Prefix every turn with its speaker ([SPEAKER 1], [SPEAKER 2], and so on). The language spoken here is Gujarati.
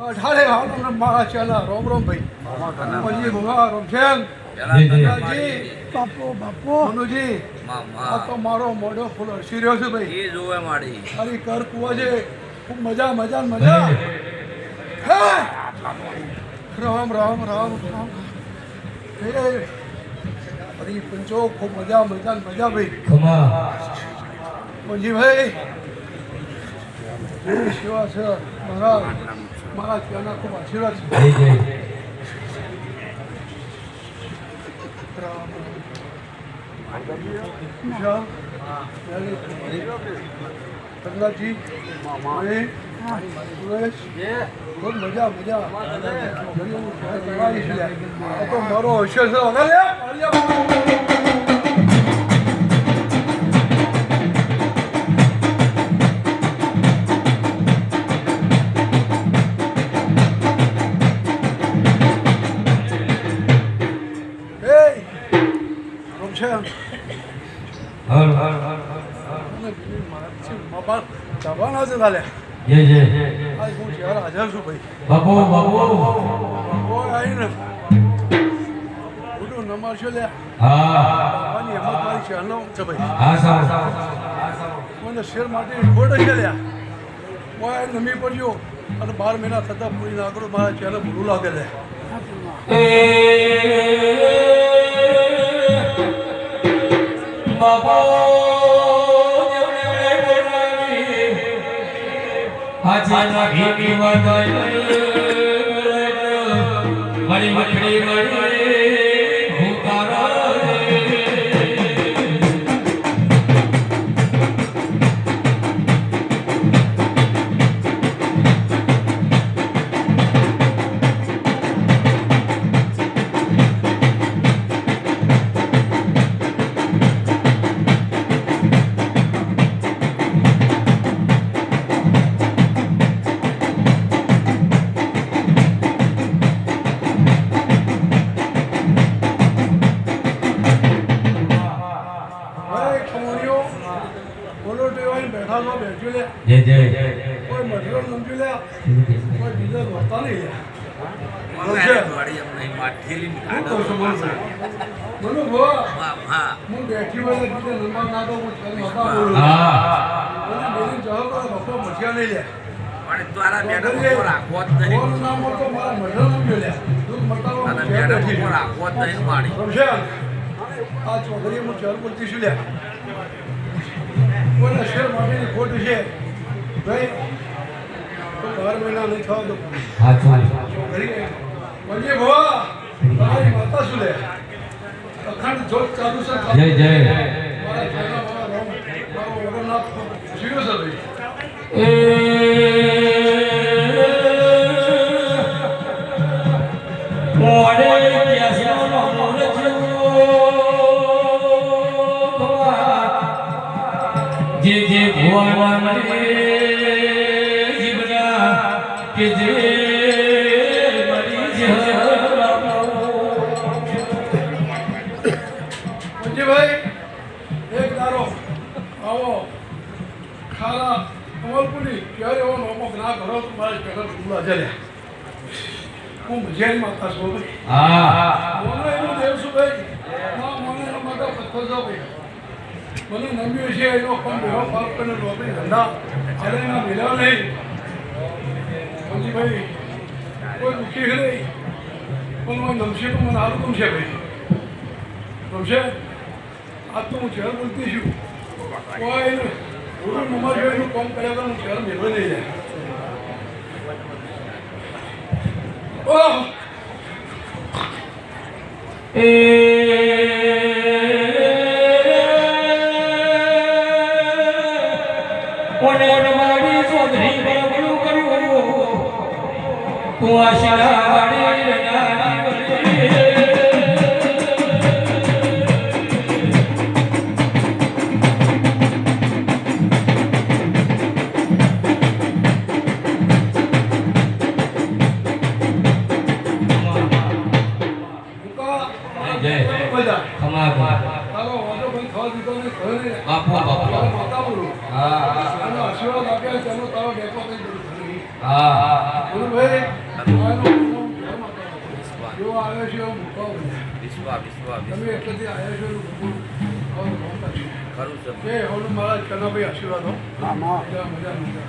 [SPEAKER 1] અઢારે હાલ મારા ચાલા રોમ રોમ ભાઈ મજી ભગા રોમશેન જી બાપો બાપો મનુજી આ તો મારો મોઢો ફૂલ હસી રહ્યો છે ભાઈ
[SPEAKER 2] એ જોવે માડી
[SPEAKER 1] અરે કર કુવા છે ખૂબ મજા મજા મજા હે રામ રામ રામ રામ હે અરે પંચો ખૂબ મજા મજા મજા ભાઈ મજી ભાઈ સેવા છે મારા ત્યાંના ખૂબ આશીર્વાદ છે પ્રહલાદજી સુરેશ ખૂબ મજા મજા તો મારો હશે છે જવાના છે તાલે
[SPEAKER 3] જય જય
[SPEAKER 1] આજ હું શહેર હાજર છું ભાઈ
[SPEAKER 3] બાપુ બાપુ
[SPEAKER 1] કોઈ આવીને બધું નમાશો લે
[SPEAKER 3] હા
[SPEAKER 1] બાબાની હિંમત મારી શહેરનો છે ભાઈ
[SPEAKER 3] હા સાહેબ
[SPEAKER 1] મને શેર માટે ખોટ છે લ્યા કોઈ નમી પડ્યો અને 12 મહિના થતાં પૂરી ના કરો મારા ચહેરે ભૂલું લાગે લે
[SPEAKER 3] બાપા હાજના ભીમી વગાય મારી મઠડી મળી ભૂતારા જય જય
[SPEAKER 1] કોઈ મઠડો સમજી લે કોઈ બીજા હોતા નહીં બોલો ભો હું બેઠી હોય બીજા નંબર ના દો હું જવાબ બપો મઠિયા નહીં લે
[SPEAKER 2] તારા મેડમ રાખવો જ નહીં
[SPEAKER 1] નામ તો મારા મઠડો સમજો લે દૂધ મટાવો
[SPEAKER 2] રાખવો જ નહીં માડી
[SPEAKER 1] આ ચોકડી હું ચાર બોલતી છું લે કોઈને શેર માટેની ખોટ છે ભાઈ તો 12 મહિના નહીં થવા દો
[SPEAKER 3] હા ચાલ
[SPEAKER 1] મજી ભવા તમારી માતા શું લે અખંડ જોત ચાલુ છે
[SPEAKER 3] જય જય
[SPEAKER 1] મારા ચાલા મારો ઓગણનાથ શિરો છે ભાઈ
[SPEAKER 3] મોડે ત્યાસીનો મોડે જે જે ભુવાના મને જીવના કે જે મરી
[SPEAKER 1] ભાઈ એક દારો આવો ખારા કમલપુરી ક્યારે એવો નોમક ના કરો તો મારે કદર ભૂલા જલે હું મજાની માતા છું ભાઈ
[SPEAKER 3] હા
[SPEAKER 1] મને એનું દેવ છું ભાઈ મને એનો માતા પથ્થર છો ભાઈ મને નમ્યું છે એનો પણ બેહો પાપ કરીને નોકરી ધંધા હાલે એના મિલા નહીં ભાઈ કોઈ દુઃખી નહીં પણ મને નમશે તો મને સારું ગમશે ભાઈ ગમશે આજ તો હું શહેર બોલતી છું કોઈ પૂરું નંબર જોઈને કામ કર્યા તો હું શહેર મેળવે નહીં જાય ઓહ
[SPEAKER 3] મારી ચોધરી બરોબર કરું તું આશા વાળી
[SPEAKER 1] આશીર્વાદ આપ્યા તેનો તારો ડેકો કઈ જો આવ્યો છે એવો મૂકાવો તમે એટલેથી આવ્યા છો એવું
[SPEAKER 2] ખરું છે
[SPEAKER 1] કે હવે મારા કનાભાઈ આશીર્વાદ હો મજા મજા મજા